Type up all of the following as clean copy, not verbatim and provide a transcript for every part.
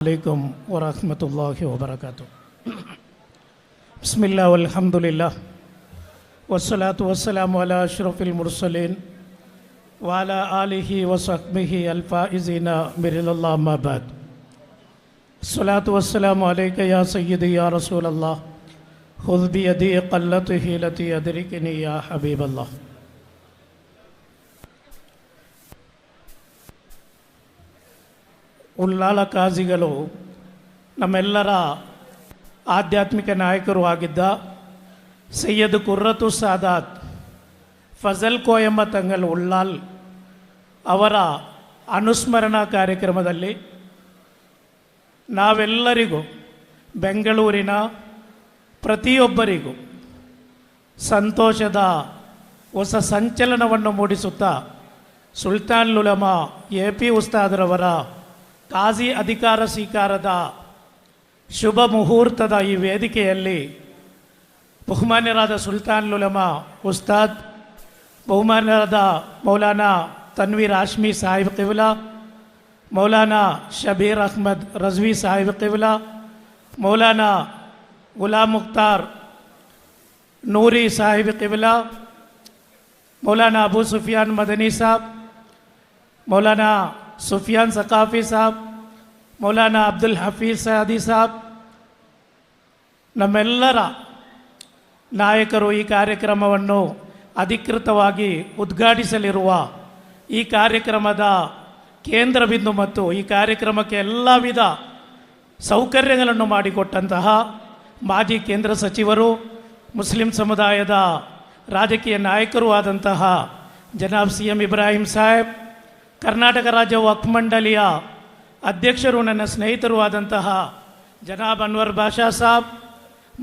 अलैकुम वरहमतुल्लाहि वबरकातुहू। बिस्मिल्लाह वल्हम्दुलिल्लाह वस्सलातु वस्सलामु अला अशरफिल मुरसलीन व अला आलिहि व सहबिहि अल फाइज़ीना बिरिल्लाह अम्मा बाद। अस्सलातु वस्सलामु अलैका या सय्यदी या रसूलल्लाह खुज़ बियदी क़ल्लत हीलती अदरिकनी या हबीबल्लाह। ಉಳ್ಳಾಲ ಕಾಜಿಗಳು ನಮ್ಮೆಲ್ಲರ ಆಧ್ಯಾತ್ಮಿಕ ನಾಯಕರು ಆಗಿದ್ದ ಸೈಯದ್ ಕುರ್ರತು ಸಾದಾತ್ ಫಜಲ್ ಕೋಯಮ್ಮ ತಂಗಲ್ ಉಳ್ಳಾಲ್ ಅವರ ಅನುಸ್ಮರಣಾ ಕಾರ್ಯಕ್ರಮದಲ್ಲಿ ನಾವೆಲ್ಲರಿಗೂ ಬೆಂಗಳೂರಿನ ಪ್ರತಿಯೊಬ್ಬರಿಗೂ ಸಂತೋಷದ ಹೊಸ ಸಂಚಲನವನ್ನು ಮೂಡಿಸುತ್ತಾ ಸುಲ್ತಾನ್ ಉಲಮಾ AP ಉಸ್ತಾದ್ರವರ ಕಾಜಿ ಅಧಿಕಾರ ಸ್ವೀಕಾರದ ಶುಭ ಮುಹೂರ್ತದ ಈ ವೇದಿಕೆಯಲ್ಲಿ ಬಹುಮಾನ್ಯರಾದ ಸುಲ್ತಾನ್ ಉಲಮಾ ಉಸ್ತಾದ್, ಬಹುಮಾನ್ಯರಾದ ಮೌಲಾನಾ ತನ್ವೀರ್ ಹಾಶ್ಮಿ ಸಾಹಿಬ್ ಕಿಬ್ಲಾ, ಮೌಲಾನಾ ಶಬೀರ್ ಅಹ್ಮದ್ ರಜ್ವಿ ಸಾಹಿಬ್ ಕಿಬ್ಲಾ, ಮೌಲಾನಾ ಗುಲಾಮ್ ಮುಖ್ತಾರ್ ನೂರಿ ಸಾಹಿಬ್ ಕಿಬ್ಲಾ, मौलाना अबू सुफियान मदनी साहब, मौलाना सुफियान सकाफ़ी साहब, मौलाना अब्दुल हफीज़ सयादी साहब, ನಮ್ಮೆಲ್ಲರ ನಾಯಕರು ಈ ಕಾರ್ಯಕ್ರಮವನ್ನು ಅಧಿಕೃತವಾಗಿ ಉದ್ಘಾಟಿಸಲಿರುವ ಈ ಕಾರ್ಯಕ್ರಮದ ಕೇಂದ್ರ ಬಿಂದು ಮತ್ತು ಈ ಕಾರ್ಯಕ್ರಮಕ್ಕೆ ಎಲ್ಲ ವಿಧ ಸೌಕರ್ಯಗಳನ್ನು ಮಾಡಿಕೊಟ್ಟಂತಹ ಮಾಜಿ ಕೇಂದ್ರ ಸಚಿವರು, ಮುಸ್ಲಿಂ ಸಮುದಾಯದ ರಾಜಕೀಯ ನಾಯಕರೂ ಆದಂತಹ ಜನಾಬ್ CM ಇಬ್ರಾಹಿಂ ಸಾಹೇಬ್, ಕರ್ನಾಟಕ ರಾಜ್ಯ ವಕ್ಫ್ ಮಂಡಳಿಯ ಅಧ್ಯಕ್ಷರು ನನ್ನ ಸ್ನೇಹಿತರು ಆದಂತಹ ಜನಾಬ್ ಅನ್ವರ್ ಬಾಷಾ ಸಾಬ್,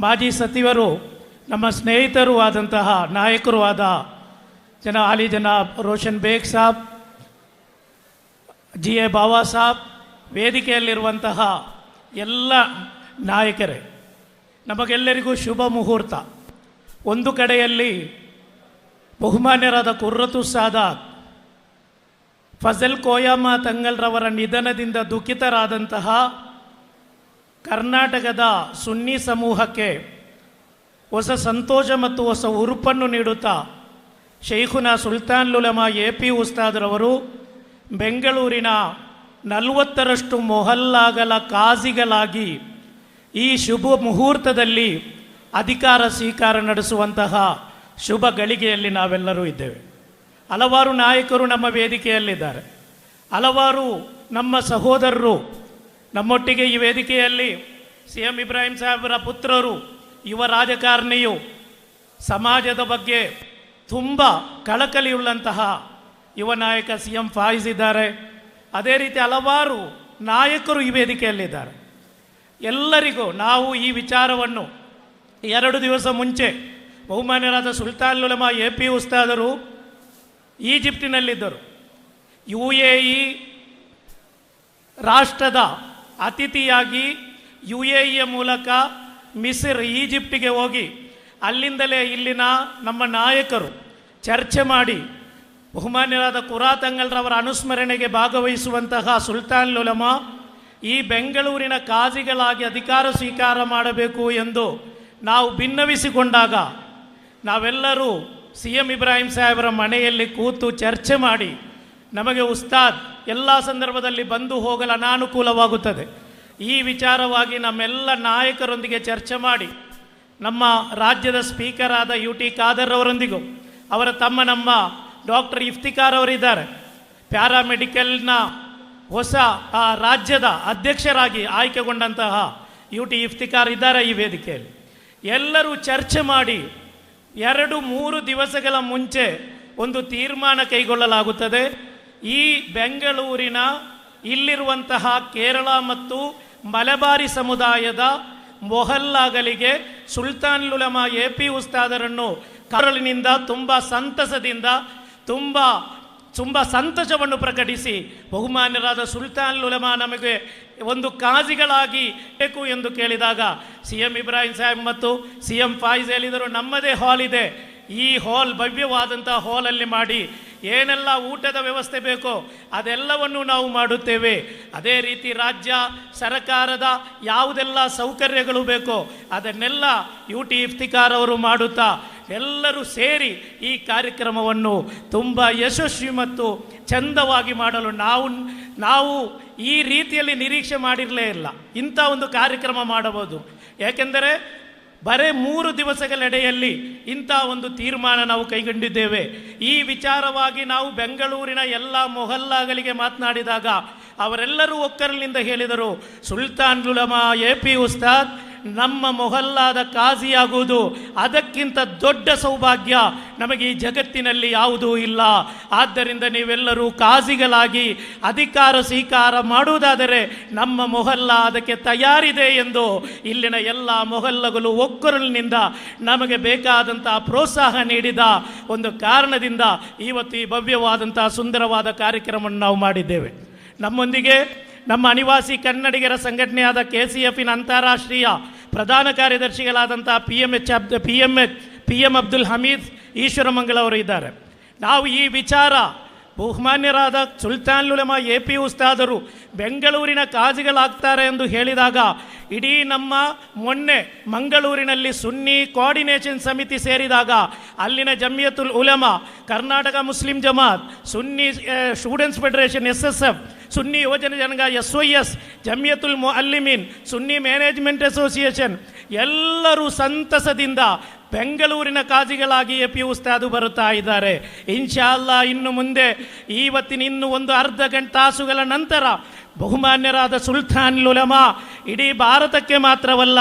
ಮಾಜಿ ಸಚಿವರು ನಮ್ಮ ಸ್ನೇಹಿತರು ಆದಂತಹ ನಾಯಕರು ಆದ ಜನಾಬ್ ರೋಷನ್ ಬೇಗ್ ಸಾಬ್, GA ಬಾವಾ ಸಾಬ್, ವೇದಿಕೆಯಲ್ಲಿರುವಂತಹ ಎಲ್ಲ ನಾಯಕರೇ, ನಮಗೆಲ್ಲರಿಗೂ ಶುಭ ಮುಹೂರ್ತ. ಒಂದು ಕಡೆಯಲ್ಲಿ ಬಹುಮಾನ್ಯರಾದ ಕುರ್ರತು ಸಾದಾತ್ ಫಜಲ್ ಕೋಯಮ್ಮ ತಂಗಲ್ರವರ ನಿಧನದಿಂದ ದುಃಖಿತರಾದಂತಹ ಕರ್ನಾಟಕದ ಸುನ್ನಿ ಸಮೂಹಕ್ಕೆ ಹೊಸ ಸಂತೋಷ ಮತ್ತು ಹೊಸ ಉರುಪನ್ನು ನೀಡುತ್ತಾ ಶೈಖುನಾ ಸುಲ್ತಾನ್ ಉಲಮಾ AP ಉಸ್ತಾದ್ರವರು ಬೆಂಗಳೂರಿನ 40ರಷ್ಟು ಮೊಹಲ್ಲಾಗಳ ಕಾಜಿಗಳಾಗಿ ಈ ಶುಭ ಮುಹೂರ್ತದಲ್ಲಿ ಅಧಿಕಾರ ಸ್ವೀಕಾರ ನಡೆಸುವಂತಹ ಶುಭ ಗಳಿಗೆಯಲ್ಲಿ ನಾವೆಲ್ಲರೂ ಇದ್ದೇವೆ. ಹಲವಾರು ನಾಯಕರು ನಮ್ಮ ವೇದಿಕೆಯಲ್ಲಿದ್ದಾರೆ, ಹಲವಾರು ನಮ್ಮ ಸಹೋದರರು ನಮ್ಮೊಟ್ಟಿಗೆ ಈ ವೇದಿಕೆಯಲ್ಲಿ CM ಇಬ್ರಾಹಿಂ ಸಾಹೇಬರ ಪುತ್ರರು, ಯುವ ರಾಜಕಾರಣಿಯು, ಸಮಾಜದ ಬಗ್ಗೆ ತುಂಬ ಕಳಕಳಿಯುಳ್ಳಂತಹ ಯುವ ನಾಯಕ CM ಫಾಯಿಜ್ ಇದ್ದಾರೆ. ಅದೇ ರೀತಿ ಹಲವಾರು ನಾಯಕರು ಈ ವೇದಿಕೆಯಲ್ಲಿದ್ದಾರೆ. ಎಲ್ಲರಿಗೂ ನಾವು ಈ ವಿಚಾರವನ್ನು 2 ದಿವಸ ಮುಂಚೆ ಬಹುಮಾನ್ಯರಾದ ಸುಲ್ತಾನ್ ಉಲಮಾ AP ಉಸ್ತಾದರು ಈಜಿಪ್ಟಿನಲ್ಲಿದ್ದರು. UAE ರಾಷ್ಟ್ರದ ಅತಿಥಿಯಾಗಿ UAEಯ ಮೂಲಕ ಮಿಸ್ರ್, ಈಜಿಪ್ಟಿಗೆ ಹೋಗಿ ಅಲ್ಲಿಂದಲೇ ಇಲ್ಲಿನ ನಮ್ಮ ನಾಯಕರು ಚರ್ಚೆ ಮಾಡಿ ಬಹುಮಾನ್ಯರಾದ ಕುರಾತಂಗಲ್ರವರ ಅನುಸ್ಮರಣೆಗೆ ಭಾಗವಹಿಸುವಂತಹ ಸುಲ್ತಾನ್ ಉಲಮಾ ಈ ಬೆಂಗಳೂರಿನ ಕಾಜಿಗಳಾಗಿ ಅಧಿಕಾರ ಸ್ವೀಕಾರ ಮಾಡಬೇಕು ಎಂದು ನಾವು ಭಿನ್ನವಿಸಿಕೊಂಡಾಗ ನಾವೆಲ್ಲರೂ CM ಇಬ್ರಾಹಿಂ ಸಾಹೇಬರ ಮನೆಯಲ್ಲಿ ಕೂತು ಚರ್ಚೆ ಮಾಡಿ ನಮಗೆ ಉಸ್ತಾದ್ ಎಲ್ಲ ಸಂದರ್ಭದಲ್ಲಿ ಬಂದು ಹೋಗಲು ಅನಾನುಕೂಲವಾಗುತ್ತದೆ, ಈ ವಿಚಾರವಾಗಿ ನಮ್ಮೆಲ್ಲ ನಾಯಕರೊಂದಿಗೆ ಚರ್ಚೆ ಮಾಡಿ ನಮ್ಮ ರಾಜ್ಯದ ಸ್ಪೀಕರ್ ಆದ UT ಖಾದರ್ ಅವರೊಂದಿಗೂ, ಅವರ ತಮ್ಮ ನಮ್ಮ ಡಾಕ್ಟರ್ ಇಫ್ತಿಕಾರ್ ಅವರಿದ್ದಾರೆ, ಪ್ಯಾರಾಮೆಡಿಕಲ್ನ ಹೊಸ ರಾಜ್ಯದ ಅಧ್ಯಕ್ಷರಾಗಿ ಆಯ್ಕೆಗೊಂಡಂತಹ UT ಇಫ್ತಿಕಾರ್ ಇದ್ದಾರೆ ಈ ವೇದಿಕೆಯಲ್ಲಿ. ಎಲ್ಲರೂ ಚರ್ಚೆ ಮಾಡಿ 2-3 ದಿವಸಗಳ ಮುಂಚೆ ಒಂದು ತೀರ್ಮಾನ ಕೈಗೊಳ್ಳಲಾಗುತ್ತದೆ. ಈ ಬೆಂಗಳೂರಿನ ಇಲ್ಲಿರುವಂತಹ ಕೇರಳ ಮತ್ತು ಮಲಬಾರಿ ಸಮುದಾಯದ ಮೊಹಲ್ಲಾಗಳಿಗೆ ಸುಲ್ತಾನ್ ಉಲಮಾ AP ಉಸ್ತಾದರನ್ನು ಕರಳಿನಿಂದ ತುಂಬ ಸಂತಸದಿಂದ ತುಂಬ ಸಂತೋಷವನ್ನು ಪ್ರಕಟಿಸಿ ಬಹುಮಾನ್ಯರಾದ ಸುಲ್ತಾನ್ ಉಲಮಾ ನಮಗೆ ಒಂದು ಕಾಜಿಗಳಾಗಿ ಬೇಕು ಎಂದು ಕೇಳಿದಾಗ CM ಇಬ್ರಾಹಿಂ ಸಾಹೇಬ್ ಮತ್ತು CM ಫಾಯಿಜ್ ಹೇಳಿದರು, ನಮ್ಮದೇ ಹಾಲ್ ಇದೆ, ಈ ಹಾಲ್ ಭವ್ಯವಾದಂಥ ಹಾಲಲ್ಲಿ ಮಾಡಿ ಏನೆಲ್ಲ ಊಟದ ವ್ಯವಸ್ಥೆ ಬೇಕೋ ಅದೆಲ್ಲವನ್ನು ನಾವು ಮಾಡುತ್ತೇವೆ. ಅದೇ ರೀತಿ ರಾಜ್ಯ ಸರ್ಕಾರದ ಯಾವುದೆಲ್ಲ ಸೌಕರ್ಯಗಳು ಬೇಕೋ ಅದನ್ನೆಲ್ಲ UT ಇಫ್ತಿಕಾರ್ ಅವರು ಮಾಡುತ್ತಾ ಎಲ್ಲರೂ ಸೇರಿ ಈ ಕಾರ್ಯಕ್ರಮವನ್ನು ತುಂಬ ಯಶಸ್ವಿ ಮತ್ತು ಚಂದವಾಗಿ ಮಾಡಲು ನಾವು ಈ ರೀತಿಯಲ್ಲಿ ನಿರೀಕ್ಷೆ ಮಾಡಿರಲೇ ಇಲ್ಲ. ಇಂಥ ಒಂದು ಕಾರ್ಯಕ್ರಮ ಮಾಡಬಹುದು. ಯಾಕೆಂದರೆ ಬರೇ 3 ದಿವಸಗಳೆಡೆಯಲ್ಲಿ ಇಂಥ ಒಂದು ತೀರ್ಮಾನ ನಾವು ಕೈಗೊಂಡಿದ್ದೇವೆ. ಈ ವಿಚಾರವಾಗಿ ನಾವು ಬೆಂಗಳೂರಿನ ಎಲ್ಲ ಮೊಹಲ್ಲಾಗಳಿಗೆ ಮಾತನಾಡಿದಾಗ ಅವರೆಲ್ಲರೂ ಒಕ್ಕರಲಿನಿಂದ ಹೇಳಿದರು, ಸುಲ್ತಾನ್ ಉಲಮಾ AP ಉಸ್ತಾದ್ ನಮ್ಮ ಮೊಹಲ್ಲಾದ ಕಾಜಿಯಾಗುವುದು ಅದಕ್ಕಿಂತ ದೊಡ್ಡ ಸೌಭಾಗ್ಯ ನಮಗೆ ಈ ಜಗತ್ತಿನಲ್ಲಿ ಯಾವುದೂ ಇಲ್ಲ. ಆದ್ದರಿಂದ ನೀವೆಲ್ಲರೂ ಕಾಜಿಗಳಾಗಿ ಅಧಿಕಾರ ಸ್ವೀಕಾರ ಮಾಡುವುದಾದರೆ ನಮ್ಮ ಮೊಹಲ್ಲಾ ಅದಕ್ಕೆ ತಯಾರಿದೆ ಎಂದು ಇಲ್ಲಿನ ಎಲ್ಲ ಮೊಹಲ್ಲಗಳು ಒಕ್ಕೊರಲಿನಿಂದ ನಮಗೆ ಬೇಕಾದಂಥ ಪ್ರೋತ್ಸಾಹ ನೀಡಿದ ಒಂದು ಕಾರಣದಿಂದ ಇವತ್ತು ಈ ಭವ್ಯವಾದಂಥ ಸುಂದರವಾದ ಕಾರ್ಯಕ್ರಮವನ್ನು ನಾವು ಮಾಡಿದ್ದೇವೆ. ನಮ್ಮೊಂದಿಗೆ ನಮ್ಮ ಅನಿವಾಸಿ ಕನ್ನಡಿಗರ ಸಂಘಟನೆಯಾದ KCF-ನ ಅಂತಾರಾಷ್ಟ್ರೀಯ ಪ್ರಧಾನ ಕಾರ್ಯದರ್ಶಿಗಳಾದಂಥ PM ಅಬ್ದುಲ್ ಹಮೀದ್ ಈಶ್ವರಮಂಗಲ ಅವರು ಇದ್ದಾರೆ. ನಾವು ಈ ವಿಚಾರ ಬಹುಮಾನ್ಯರಾದ ಸುಲ್ತಾನ್ ಉಲಮಾ AP ಉಸ್ತಾದರು ಬೆಂಗಳೂರಿನ ಕಾಜಿಗಳಾಗ್ತಾರೆ ಎಂದು ಹೇಳಿದಾಗ ಇಡೀ ನಮ್ಮ ಮೊನ್ನೆ ಮಂಗಳೂರಿನಲ್ಲಿ ಸುನ್ನಿ ಕೋಆರ್ಡಿನೇಷನ್ ಸಮಿತಿ ಸೇರಿದಾಗ ಅಲ್ಲಿನ ಜಮಿಯತುಲ್ ಉಲಮಾ, ಕರ್ನಾಟಕ ಮುಸ್ಲಿಂ ಜಮಾತ್, ಸುನ್ನಿ ಸ್ಟೂಡೆಂಟ್ಸ್ ಫೆಡರೇಷನ್ SSF, ಸುನ್ನಿ ಯುವಜನ ಜನಾಂಗ SYS, ಜಮಿಯತುಲ್ ಮುಅಲ್ಲಿಮೀನ್, ಸುನ್ನಿ ಮ್ಯಾನೇಜ್ಮೆಂಟ್ ಅಸೋಸಿಯೇಷನ್ ಎಲ್ಲರೂ ಸಂತಸದಿಂದ ಬೆಂಗಳೂರಿನ ಕಾಜಿಗಳಾಗಿ AP ಉಸ್ತಾದು ಬರುತ್ತಾ ಇದ್ದಾರೆ. ಇನ್ಶಾ ಅಲ್ಲಾ ಇನ್ನು ಮುಂದೆ ಇನ್ನು ಒಂದು ಅರ್ಧ ತಾಸುಗಳ ನಂತರ ಬಹುಮಾನ್ಯರಾದ ಸುಲ್ತಾನ್ ಉಲಮಾ ಇಡೀ ಭಾರತಕ್ಕೆ ಮಾತ್ರವಲ್ಲ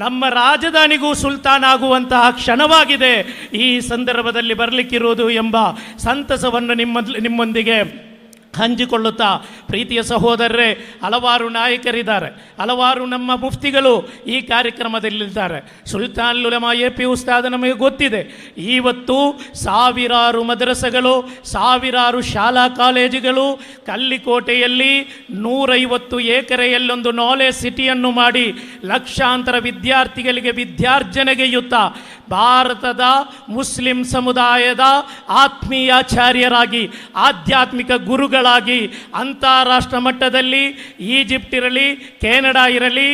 ನಮ್ಮ ರಾಜಧಾನಿಗೂ ಸುಲ್ತಾನ್ ಆಗುವಂತಹ ಕ್ಷಣವಾಗಿದೆ ಈ ಸಂದರ್ಭದಲ್ಲಿ ಬರಲಿಕ್ಕಿರುವುದು ಎಂಬ ಸಂತಸವನ್ನು ನಿಮ್ಮೊಂದಿಗೆ ಹಂಚಿಕೊಳ್ಳುತ್ತಾ, ಪ್ರೀತಿಯ ಸಹೋದರರೇ, ಹಲವಾರು ನಾಯಕರಿದ್ದಾರೆ, ಹಲವಾರು ನಮ್ಮ ಮುಫ್ತಿಗಳು ಈ ಕಾರ್ಯಕ್ರಮದಲ್ಲಿದ್ದಾರೆ. ಸುಲ್ತಾನ್ ಉಲಮಾ AP ಉಸ್ತಾದ ನಮಗೆ ಗೊತ್ತಿದೆ. ಇವತ್ತು ಸಾವಿರಾರು ಮದ್ರಸೆಗಳು, ಸಾವಿರಾರು ಶಾಲಾ ಕಾಲೇಜುಗಳು, ಕಲ್ಲಿಕೋಟೆಯಲ್ಲಿ 150 ಎಕರೆಯಲ್ಲೊಂದು ನಾಲೆಜ್ ಸಿಟಿಯನ್ನು ಮಾಡಿ ಲಕ್ಷಾಂತರ ವಿದ್ಯಾರ್ಥಿಗಳಿಗೆ ವಿದ್ಯಾರ್ಜನೆಗೆಯುತ್ತಾ ಭಾರತದ ಮುಸ್ಲಿಂ ಸಮುದಾಯದ ಆತ್ಮೀಯಾಚಾರ್ಯರಾಗಿ, ಆಧ್ಯಾತ್ಮಿಕ ಗುರುಗಳಾಗಿ ಅಂತಾರಾಷ್ಟ್ರ ಮಟ್ಟದಲ್ಲಿ ಈಜಿಪ್ಟ್ ಇರಲಿ, ಕೆನಡಾ ಇರಲಿ,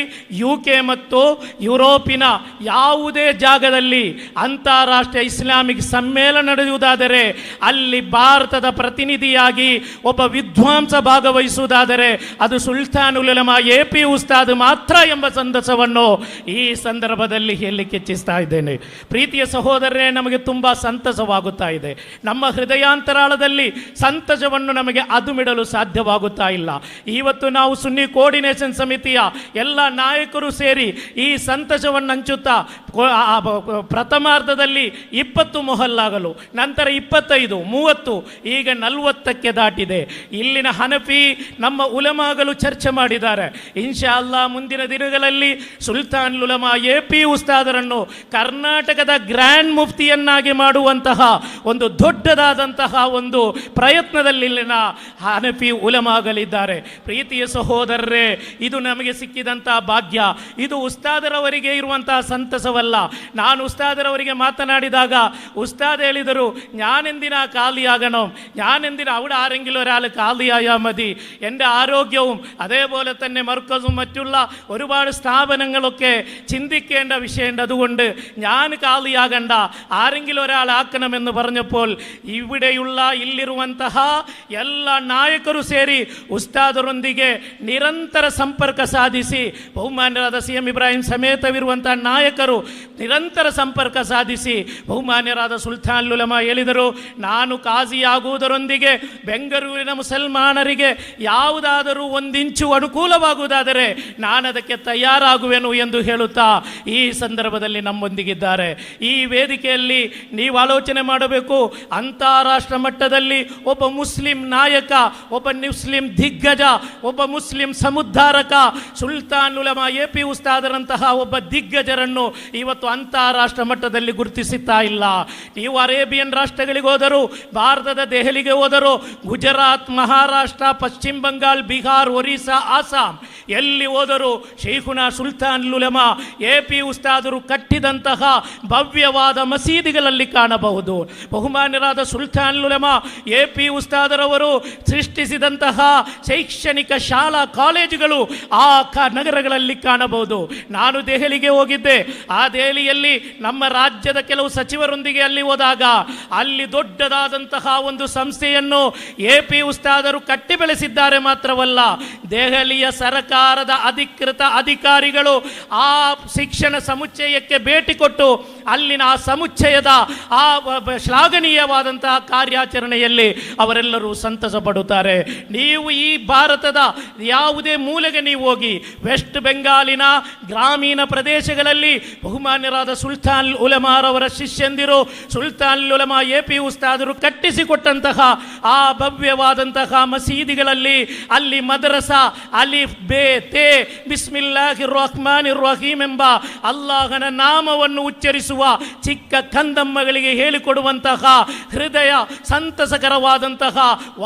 UK ಮತ್ತು ಯುರೋಪಿನ ಯಾವುದೇ ಜಾಗದಲ್ಲಿ ಅಂತಾರಾಷ್ಟ್ರೀಯ ಇಸ್ಲಾಮಿಕ್ ಸಮ್ಮೇಳನ ನಡೆಯುವುದಾದರೆ ಅಲ್ಲಿ ಭಾರತದ ಪ್ರತಿನಿಧಿಯಾಗಿ ಒಬ್ಬ ವಿದ್ವಾಂಸ ಭಾಗವಹಿಸುವುದಾದರೆ ಅದು ಸುಲ್ತಾನ್ ಉಲಮಾ AP ಉಸ್ತಾದ್ ಮಾತ್ರ ಎಂಬ ಸಂತಸವನ್ನು ಈ ಸಂದರ್ಭದಲ್ಲಿ ಹೇಳಲಿಕ್ಕೆ ಇಚ್ಛಿಸ್ತಾ ಇದ್ದೇನೆ. ಪ್ರೀತಿಯ ಸಹೋದರರೇ, ನಮಗೆ ತುಂಬ ಸಂತಸವಾಗುತ್ತಾ ಇದೆ. ನಮ್ಮ ಹೃದಯಾಂತರಾಳದಲ್ಲಿ ಸಂತಸವನ್ನು ನಮಗೆ ಅದುಮಿಡಲು ಸಾಧ್ಯವಾಗುತ್ತಾ ಇಲ್ಲ. ಇವತ್ತು ನಾವು ಸುನ್ನಿ ಕೋಆರ್ಡಿನೇಷನ್ ಸಮಿತಿಯ ಎಲ್ಲ ನಾಯಕರು ಸೇರಿ ಈ ಸಂತಸವನ್ನು ಹಂಚುತ್ತಾ ಪ್ರಥಮಾರ್ಧದಲ್ಲಿ 20 ಮೊಹಲ್ಲಾಗಲು, ನಂತರ 25, 30, ಈಗ 40ಕ್ಕೆ ದಾಟಿದೆ. ಇಲ್ಲಿನ ಹನಫಿ ನಮ್ಮ ಉಲಮಾಗಳು ಚರ್ಚೆ ಮಾಡಿದ್ದಾರೆ. ಇನ್ಶಾ ಅಲ್ಲಾ ಮುಂದಿನ ದಿನಗಳಲ್ಲಿ ಸುಲ್ತಾನ್ ಉಲಮಾ AP ಉಸ್ತಾದರನ್ನು ಕರ್ನಾಟಕದ ಗ್ರ್ಯಾಂಡ್ ಮುಫ್ತಿಯನ್ನಾಗಿ ಮಾಡುವಂತಹ ಒಂದು ದೊಡ್ಡದಾದಂತಹ ಒಂದು ಪ್ರಯತ್ನದಲ್ಲಿ ಇಲ್ಲಿನ ಹನಫಿ ಉಲಮಾಗಳಿದ್ದಾರೆ. ಪ್ರೀತಿಯ ಸಹೋದರರೇ, ಇದು ನಮಗೆ ಸಿಕ್ಕಿದಂತಹ ಭಾಗ್ಯ. ಇದು ಉಸ್ತಾದರವರಿಗೆ ಇರುವಂತಹ ಸಂತಸವಲ್ಲ. ನಾನು ഉസ്താദരവರಿಗೆ മാതനാടിದಾಗ ഉസ്താദ് ಹೇಳಿದರು, ഞാനെന്തിനാ കാലിയാകണം, ഞാനെന്തിനാ അവിടെ ആരെങ്കിലും ഒരാൾ കാലിയായാൽ മതി, എൻ്റെ ആരോഗ്യവും അതേപോലെ തന്നെ മർക്കസും മറ്റുള്ള ഒരുപാട് സ്ഥാപനങ്ങളൊക്കെ ചിന്തിക്കേണ്ട വിഷയമുണ്ട്, അതുകൊണ്ട് ഞാൻ കാലിയാകണ്ട, ആരെങ്കിലും ഒരാളാക്കണമെന്ന് പറഞ്ഞപ്പോൾ ಇಲ್ಲಿರುವಂತಹ ಎಲ್ಲ ನಾಯಕರು ಸೇರಿ ಉಸ್ತಾದರೊಂದಿಗೆ ನಿರಂತರ ಸಂಪರ್ಕ ಸಾಧಿಸಿ, ಬಹುಮಾನ್ಯರಾದ CM ಇಬ್ರಾಹಿಂ ಸಮೇತವಿರುವಂತಹ ನಾಯಕರು ನಿರಂತರ ಸಂಪರ್ಕ ಸಾಧಿಸಿ ಬಹುಮಾನ್ಯರಾದ ಸುಲ್ತಾನ್ ಉಲಮಾ ಹೇಳಿದರು, ನಾನು ಕಾಜಿಯಾಗುವುದರೊಂದಿಗೆ ಬೆಂಗಳೂರಿನ ಮುಸಲ್ಮಾನರಿಗೆ ಯಾವುದಾದರೂ ಒಂದಿಂಚು ಅನುಕೂಲವಾಗುವುದಾದರೆ ನಾನು ಅದಕ್ಕೆ ತಯಾರಾಗುವೆನು ಎಂದು ಹೇಳುತ್ತಾ ಈ ಸಂದರ್ಭದಲ್ಲಿ ನಮ್ಮೊಂದಿಗಿದ್ದಾರೆ. ಈ ವೇದಿಕೆಯಲ್ಲಿ ನೀವು ಆಲೋಚನೆ ಮಾಡಬೇಕು, ಅಂತಾರಾಷ್ಟ್ರ ಮಟ್ಟದಲ್ಲಿ ಒಬ್ಬ ಮುಸ್ಲಿಂ ನಾಯಕ, ಒಬ್ಬ ಮುಸ್ಲಿಂ ದಿಗ್ಗಜ, ಒಬ್ಬ ಮುಸ್ಲಿಂ ಸಮುದ್ಧಾರಕ ಸುಲ್ತಾನ್ ಉಲಮಾ AP ಉಸ್ತಾದರಂತಹ ಒಬ್ಬ ದಿಗ್ಗಜರನ್ನು ಇವತ್ತು ಅಂತಾರಾಷ್ಟ್ರ ಮಟ್ಟದಲ್ಲಿ ಗುರುತಿಸುತ್ತಾ ಇಲ್ಲ. ನೀವು ಅರೇಬಿಯನ್ ರಾಷ್ಟ್ರಗಳಿಗೆ ಹೋದರು, ಭಾರತದ ದೆಹಲಿಗೆ ಹೋದರು, ಗುಜರಾತ್, ಮಹಾರಾಷ್ಟ್ರ, ಪಶ್ಚಿಮ ಬಂಗಾಳ, ಬಿಹಾರ್, ಒರಿಸ್ಸಾ, ಆಸಾಂ ಎಲ್ಲಿ ಹೋದರು ಶೇಖುನಾ ಸುಲ್ತಾನ್ ಉಲಮಾ AP ಉಸ್ತಾದರು ಕಟ್ಟಿದಂತಹ ಭವ್ಯವಾದ ಮಸೀದಿಗಳಲ್ಲಿ ಕಾಣಬಹುದು. ಬಹುಮಾನ್ಯರಾದ ಸುಲ್ತಾನ್ ಉಲಮಾ AP ಉಸ್ತಾದರವರು ಸೃಷ್ಟಿಸಿದಂತಹ ಶೈಕ್ಷಣಿಕ ಶಾಲಾ ಕಾಲೇಜುಗಳು ಆ ನಗರಗಳಲ್ಲಿ ಕಾಣಬಹುದು. ನಾನು ದೆಹಲಿಗೆ ಹೋಗಿದ್ದೆ. ಆ ದೆಹಲಿಯಲ್ಲಿ ನಮ್ಮ ರಾಜ್ಯದ ಕೆಲವು ಸಚಿವರೊಂದಿಗೆ ಅಲ್ಲಿ ಹೋದಾಗ ಅಲ್ಲಿ ದೊಡ್ಡದಾದಂತಹ ಒಂದು ಸಂಸ್ಥೆಯನ್ನು AP ಉಸ್ತಾದರು ಕಟ್ಟಿ ಬೆಳೆಸಿದ್ದಾರೆ. ಮಾತ್ರವಲ್ಲ, ದೆಹಲಿಯ ಸರಕಾರದ ಅಧಿಕೃತ ಅಧಿಕಾರಿಗಳು ಆ ಶಿಕ್ಷಣ ಸಮುಚ್ಚಯಕ್ಕೆ ಭೇಟಿ ಕೊಟ್ಟು ಅಲ್ಲಿನ ಆ ಸಮುಚ್ಚಯದ ಆ ಶ್ಲಾಘನೀಯವಾದಂತಹ ಕಾರ್ಯಾಚರಣೆಯಲ್ಲಿ ಅವರೆಲ್ಲರೂ ಸಂತಸ ಪಡುತ್ತಾರೆ. ನೀವು ಈ ಭಾರತದ ಯಾವುದೇ ಮೂಲೆಗೆ ನೀವು ಹೋಗಿ, ವೆಸ್ಟ್ ಬೆಂಗಾಲಿನ ಗ್ರಾಮೀಣ ಪ್ರದೇಶಗಳಲ್ಲಿ ಬಹುಮಾನ್ಯರಾದ ಸುಲ್ತಾನ್ ಉಲಮಾರವರ ಶಿಷ್ಯಂದಿರು ಸುಲ್ತಾನ್ ಉಲಮಾ AP ಉಸ್ತಾದರು ಕಟ್ಟಿಸಿಕೊಟ್ಟಂತಹ ಆ ಭವ್ಯವಾದಂತಹ ಮಸೀದಿಗಳಲ್ಲಿ ಅಲ್ಲಿ ಮದ್ರಸಾ ಅಲಿಫ್ ಬೇ ತೇ ಬಿಸ್ಮಿಲ್ಲಾಹಿರ್ ರಹ್ಮಾನಿರ್ ರಹೀಮ್ ಎಂಬ ಅಲ್ಲಾಹನ ನಾಮವನ್ನು ಉಚ್ಚರಿಸುವ ಚಿಕ್ಕ ಕಂದಮ್ಮಗಳಿಗೆ ಹೇಳಿಕೊಡುವಂತಹ ಹೃದಯ ಸಂತಸಕರವಾದಂತಹ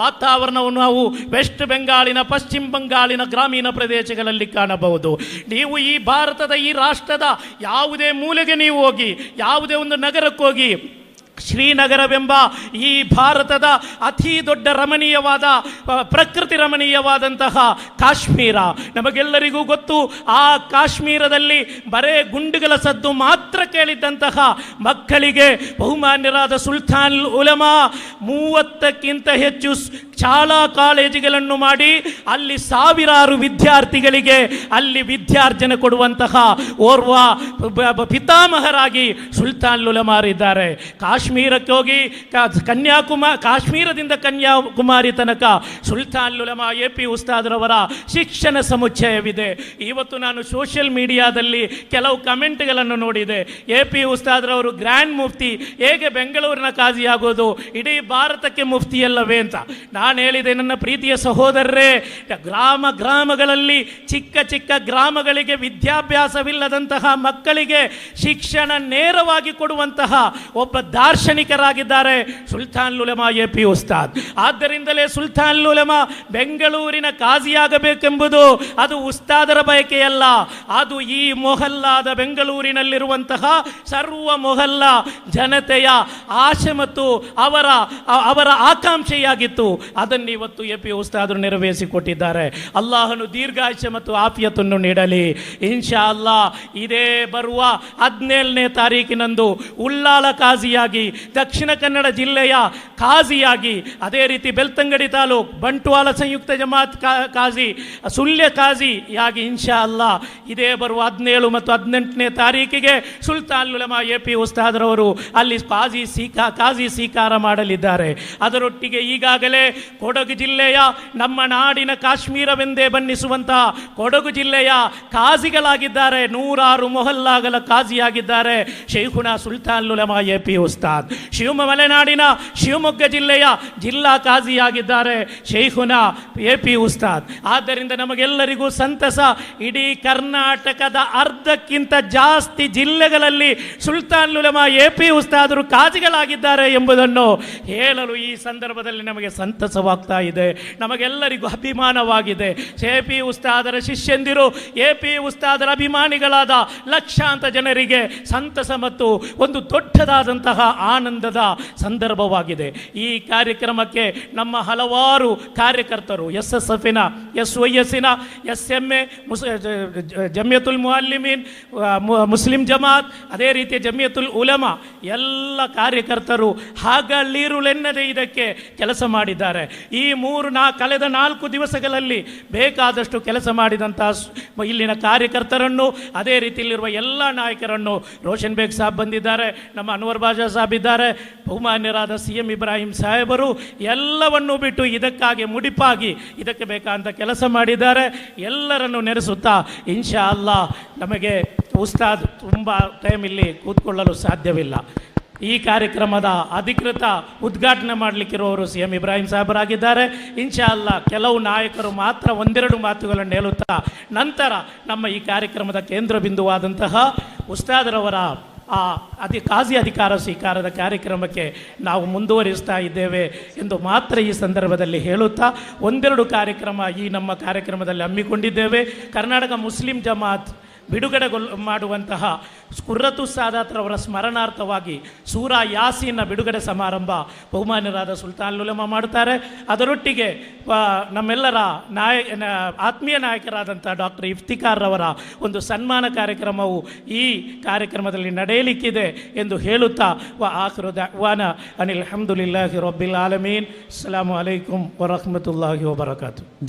ವಾತಾವರಣವನ್ನು ನಾವು ವೆಸ್ಟ್ ಬೆಂಗಾಲಿನ ಪಶ್ಚಿಮ ಬಂಗಾಳಿನ ಗ್ರಾಮೀಣ ಪ್ರದೇಶಗಳಲ್ಲಿ ಕಾಣಬಹುದು. ನೀವು ಈ ಭಾರತದ ಈ ರಾಷ್ಟ್ರದ ಯಾವುದೇ ಮೂಲೆಗೆ ನೀವು ಹೋಗಿ, ಯಾವುದೇ ಒಂದು ನಗರಕ್ಕೆ ಹೋಗಿ, ಶ್ರೀನಗರವೆಂಬ ಈ ಭಾರತದ ಅತಿ ದೊಡ್ಡ ರಮಣೀಯವಾದ ಪ್ರಕೃತಿ ರಮಣೀಯವಾದಂತಹ ಕಾಶ್ಮೀರ ನಮಗೆಲ್ಲರಿಗೂ ಗೊತ್ತು. ಆ ಕಾಶ್ಮೀರದಲ್ಲಿ ಬರೇ ಗುಂಡುಗಳ ಸದ್ದು ಮಾತ್ರ ಕೇಳಿದ್ದಂತಹ ಮಕ್ಕಳಿಗೆ ಬಹುಮಾನ್ಯರಾದ ಸುಲ್ತಾನ್ ಉಲಮಾ 30ಕ್ಕಿಂತ ಹೆಚ್ಚು ಶಾಲಾ ಕಾಲೇಜುಗಳನ್ನು ಮಾಡಿ ಅಲ್ಲಿ ಸಾವಿರಾರು ವಿದ್ಯಾರ್ಥಿಗಳಿಗೆ ಅಲ್ಲಿ ವಿದ್ಯಾರ್ಜನೆ ಕೊಡುವಂತಹ ಓರ್ವ ಪಿತಾಮಹರಾಗಿ ಸುಲ್ತಾನ್ ಉಲಮಾರಿದ್ದಾರೆ. ಕಾಶ್ಮೀರಕ್ಕೆ ಹೋಗಿ ಕಾಶ್ಮೀರದಿಂದ ಕನ್ಯಾಕುಮಾರಿ ತನಕ ಸುಲ್ತಾನ್ ಉಲಮಾ AP ಉಸ್ತಾದರವರ ಶಿಕ್ಷಣ ಸಮುಚ್ಚಯವಿದೆ. ಇವತ್ತು ನಾನು ಸೋಷಿಯಲ್ ಮೀಡಿಯಾದಲ್ಲಿ ಕೆಲವು ಕಮೆಂಟ್ಗಳನ್ನು ನೋಡಿದೆ. AP ಉಸ್ತಾದರವರು ಗ್ರ್ಯಾಂಡ್ ಮುಫ್ತಿ, ಹೇಗೆ ಬೆಂಗಳೂರಿನ ಕಾಜಿಯಾಗೋದು, ಇಡೀ ಭಾರತಕ್ಕೆ ಮುಫ್ತಿಯಲ್ಲವೇ ಅಂತ ನಾನು ಹೇಳಿದೆ. ನನ್ನ ಪ್ರೀತಿಯ ಸಹೋದರರೇ, ಗ್ರಾಮಗಳಲ್ಲಿ ಚಿಕ್ಕ ಚಿಕ್ಕ ಗ್ರಾಮಗಳಿಗೆ ವಿದ್ಯಾಭ್ಯಾಸವಿಲ್ಲದಂತಹ ಮಕ್ಕಳಿಗೆ ಶಿಕ್ಷಣ ನೇರವಾಗಿ ಕೊಡುವಂತಹ ಒಬ್ಬ ದಾರ್ಶನಿಕರಾಗಿದ್ದಾರೆ ಸುಲ್ತಾನ್ ಉಲಮಾ AP ಉಸ್ತಾದ್. ಆದ್ದರಿಂದಲೇ ಸುಲ್ತಾನ್ ಉಲಮಾ ಬೆಂಗಳೂರಿನ ಕಾಜಿಯಾಗಬೇಕೆಂಬುದು ಅದು ಉಸ್ತಾದರ ಬಯಕೆಯಲ್ಲ, ಅದು ಈ ಮೊಹಲ್ಲಾದ ಬೆಂಗಳೂರಿನಲ್ಲಿರುವಂತಹ ಸರ್ವ ಮೊಹಲ್ಲಾ ಜನತೆಯ ಆಶೆ ಮತ್ತು ಅವರ ಆಕಾಂಕ್ಷೆಯಾಗಿತ್ತು. ಅದನ್ನು ಇವತ್ತು AP ಉಸ್ತಾದರು ನೆರವೇರಿಸಿಕೊಟ್ಟಿದ್ದಾರೆ. ಅಲ್ಲಾಹನು ದೀರ್ಘಾಯುಷ್ಯ ಮತ್ತು ಆಫಿಯತನ್ನು ನೀಡಲಿ. ಇನ್ಶಾ ಅಲ್ಲಾ ಇದೇ ಬರುವ 17ನೇ ತಾರೀಕಿನಂದು ಉಳ್ಳಾಲ ಕಾಜಿಯಾಗಿ, ದಕ್ಷಿಣ ಕನ್ನಡ ಜಿಲ್ಲೆಯ ಕಾಜಿಯಾಗಿ, ಅದೇ ರೀತಿ ಬೆಳ್ತಂಗಡಿ ತಾಲೂಕು ಬಂಟ್ವಾಳ ಸಂಯುಕ್ತ ಜಮಾತ್ ಕಾಜಿ, ಸುಳ್ಯ ಕಾಜಿಯಾಗಿ ಇನ್ಶಾ ಅಲ್ಲಾ ಇದೇ ಬರುವ 17 ಮತ್ತು 18ನೇ ತಾರೀಕಿಗೆ ಸುಲ್ತಾನ್ ಉಲಮಾ AP ಉಸ್ತಾದರವರು ಅಲ್ಲಿ ಕಾಜಿ ಸ್ವೀಕಾರ ಮಾಡಲಿದ್ದಾರೆ. ಅದರೊಟ್ಟಿಗೆ ಈಗಾಗಲೇ ಕೊಡಗು ಜಿಲ್ಲೆಯ ನಮ್ಮ ನಾಡಿನ ಕಾಶ್ಮೀರವೆಂದೇ ಬಣ್ಣಿಸುವಂತಹ ಕೊಡಗು ಜಿಲ್ಲೆಯ ಕಾಜಿಗಳಾಗಿದ್ದಾರೆ, 106 ಮೊಹಲ್ಲಾಗಳ ಕಾಜಿಯಾಗಿದ್ದಾರೆ ಶೈಖುನಾ ಸುಲ್ತಾನ್ ಉಲಮಾ AP ಉಸ್ತಾದ್. ಮಲೆನಾಡಿನ ಶಿವಮೊಗ್ಗ ಜಿಲ್ಲೆಯ ಜಿಲ್ಲಾ ಕಾಜಿಯಾಗಿದ್ದಾರೆ ಶೈಖುನಾ AP ಉಸ್ತಾದ್. ಆದ್ದರಿಂದ ನಮಗೆಲ್ಲರಿಗೂ ಸಂತಸ. ಇಡೀ ಕರ್ನಾಟಕದ ಅರ್ಧಕ್ಕಿಂತ ಜಾಸ್ತಿ ಜಿಲ್ಲೆಗಳಲ್ಲಿ ಸುಲ್ತಾನ್ ಉಲಮಾ AP ಉಸ್ತಾದರು ಕಾಜಿಗಳಾಗಿದ್ದಾರೆ ಎಂಬುದನ್ನು ಹೇಳಲು ಈ ಸಂದರ್ಭದಲ್ಲಿ ನಮಗೆ ಸಂತಸವಾಗ್ತಾ ಇದೆ. ನಮಗೆಲ್ಲರಿಗೂ ಅಭಿಮಾನವಾಗಿದೆ. AP ಉಸ್ತಾದರ ಶಿಷ್ಯಂದಿರು, AP ಉಸ್ತಾದರ ಅಭಿಮಾನಿಗಳಾದ ಲಕ್ಷಾಂತರ ಜನರಿಗೆ ಸಂತಸ ಮತ್ತು ಒಂದು ದೊಡ್ಡದಾದಂತಹ ಆನಂದದ ಸಂದರ್ಭವಾಗಿದೆ. ಈ ಕಾರ್ಯಕ್ರಮಕ್ಕೆ ನಮ್ಮ ಹಲವಾರು ಕಾರ್ಯಕರ್ತರು, SSFನ, SYSನ, SMA, ಜಮಿಯತುಲ್ ಮುಅಲ್ಲಿಮೀನ್, ಮುಸ್ಲಿಂ ಜಮಾತ್, ಅದೇ ರೀತಿಯ ಜಮಿಯತುಲ್ ಉಲಮಾ ಎಲ್ಲ ಕಾರ್ಯಕರ್ತರು ಹಗಲಿರುಳೆನ್ನದೆ ಇದಕ್ಕೆ ಕೆಲಸ ಮಾಡಿದ್ದಾರೆ. ಈ ಕಳೆದ 4 ದಿವಸಗಳಲ್ಲಿ ಬೇಕಾದಷ್ಟು ಕೆಲಸ ಮಾಡಿದಂತಹ ಇಲ್ಲಿನ ಕಾರ್ಯಕರ್ತರನ್ನು, ಅದೇ ರೀತಿಯಲ್ಲಿರುವ ಎಲ್ಲ ನಾಯಕರನ್ನು, ರೋಷನ್ ಬೇಗ್ ಸಾಬ್ ಬಂದಿದ್ದಾರೆ, ನಮ್ಮ ಅನ್ವರ್ ಬಾಜಾ ಸಾಬ್ ಇದ್ದಾರೆ, ಬಹುಮಾನ್ಯರಾದ CM ಇಬ್ರಾಹಿಂ ಸಾಹೇಬರು ಎಲ್ಲವನ್ನೂ ಬಿಟ್ಟು ಇದಕ್ಕಾಗಿ ಮುಡಿಪಾಗಿ ಇದಕ್ಕೆ ಬೇಕಾದಂಥ ಕೆಲಸ ಮಾಡಿದ್ದಾರೆ. ಎಲ್ಲರನ್ನು ನೆನೆಸುತ್ತಾ ಇನ್ಶಾ ಅಲ್ಲಾ ನಮಗೆ ಉಸ್ತಾದ್ ತುಂಬ ಟೈಮ್ ಇಲ್ಲಿ ಕೂತ್ಕೊಳ್ಳಲು ಸಾಧ್ಯವಿಲ್ಲ. ಈ ಕಾರ್ಯಕ್ರಮದ ಅಧಿಕೃತ ಉದ್ಘಾಟನೆ ಮಾಡಲಿಕ್ಕಿರುವವರು CM ಇಬ್ರಾಹಿಂ ಸಾಹೇಬರಾಗಿದ್ದಾರೆ. ಇನ್ಶಾ ಅಲ್ಲಾ ಕೆಲವು ನಾಯಕರು ಮಾತ್ರ ಒಂದೆರಡು ಮಾತುಗಳನ್ನು ಹೇಳುತ್ತಾ ನಂತರ ನಮ್ಮ ಈ ಕಾರ್ಯಕ್ರಮದ ಕೇಂದ್ರ ಬಿಂದುವಾದಂತಹ ಉಸ್ತಾದರವರ ಕಾಜಿ ಅಧಿಕಾರ ಸ್ವೀಕಾರದ ಕಾರ್ಯಕ್ರಮಕ್ಕೆ ನಾವು ಮುಂದುವರಿಸ್ತಾ ಇದ್ದೇವೆ ಎಂದು ಮಾತ್ರ ಈ ಸಂದರ್ಭದಲ್ಲಿ ಹೇಳುತ್ತಾ, ಒಂದೆರಡು ಕಾರ್ಯಕ್ರಮ ಈ ನಮ್ಮ ಕಾರ್ಯಕ್ರಮದಲ್ಲಿ ಹಮ್ಮಿಕೊಂಡಿದ್ದೇವೆ. ಕರ್ನಾಟಕ ಮುಸ್ಲಿಂ ಜಮಾತ್ ಮಾಡುವಂತಹ ಕುರ್ರತು ಸಾದಾತ್ರವರ ಸ್ಮರಣಾರ್ಥವಾಗಿ ಸೂರಾ ಯಾಸೀನ್ನ ಬಿಡುಗಡೆ ಸಮಾರಂಭ ಬಹುಮಾನ್ಯರಾದ ಸುಲ್ತಾನ್ ಉಲಮಾ ಮಾಡುತ್ತಾರೆ. ಅದರೊಟ್ಟಿಗೆ ನಮ್ಮೆಲ್ಲರ ಆತ್ಮೀಯ ನಾಯಕರಾದಂಥ ಡಾಕ್ಟರ್ ಇಫ್ತಿಕಾರ್ ರವರ ಒಂದು ಸನ್ಮಾನ ಕಾರ್ಯಕ್ರಮವು ಈ ಕಾರ್ಯಕ್ರಮದಲ್ಲಿ ನಡೆಯಲಿಕ್ಕಿದೆ ಎಂದು ಹೇಳುತ್ತಾ ಆಖಿರು ದಅವಾನ ಅನಿಲ್ ಹಮ್ದುಲಿಲ್ಲಾಹಿ ರಬ್ಬಿಲ್ ಆಲಮೀನ್. ಅಸ್ಸಲಾಮು ಅಲೈಕುಂ ವರಹ್ಮತುಲ್ಲಾಹಿ ವಬರಕಾತು.